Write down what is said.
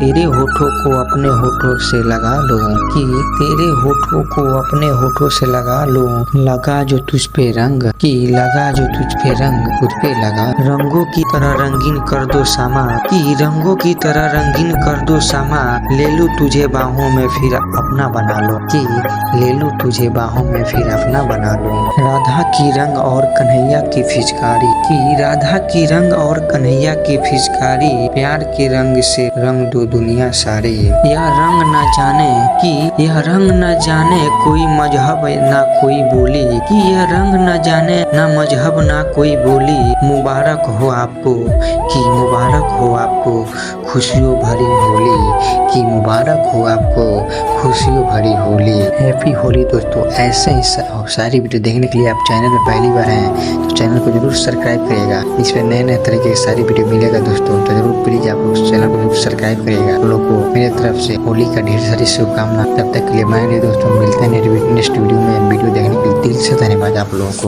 तेरे होठों को अपने होठों से लगा लो, कि तेरे होठों को अपने होठों से लगा लो, लगा जो तुझ पे रंग, कि लगा जो तुझ पे रंग खुद पे लगा। रंगों की तरह रंगीन कर दो सामा, कि रंगों की तरह रंगीन कर दो सामा, ले लूं तुझे बाहों में फिर अपना बना लो, कि ले लूं तुझे बाहों में फिर अपना बना लो। राधा की रंग और कन्हैया की फिचकारी, कि राधा की रंग और कन्हैया की फिचकारी, प्यार के रंग से रंग दो दुनिया सारी। यह रंग न जाने, कि यह रंग न जाने कोई मजहब ना कोई बोली, कि यह रंग न जाने ना मजहब ना कोई बोली। मुबारक हो आपको, कि मुबारक हो आपको खुशियों भरी होली, कि मुबारक हो आपको खुशियों भरी होली। हैप्पी होली दोस्तों। ऐसे ही सारी वीडियो देखने के लिए आप चैनल में पहली बार हैं तो चैनल को जरूर सब्सक्राइब करिएगा। इसमें नए नए तरीके की सारी वीडियो मिलेगा दोस्तों, तो जरूर प्लीज आप लोग चैनल को जरूर सब्सक्राइब करिएगा। आप लोग को मेरे तरफ से होली का ढेर सारी शुभकामना। तब तक के लिए मैं दोस्तों मिलते हैं नेक्स्ट वीडियो में। वीडियो देखने के लिए दिल से धन्यवाद आप लोगों को।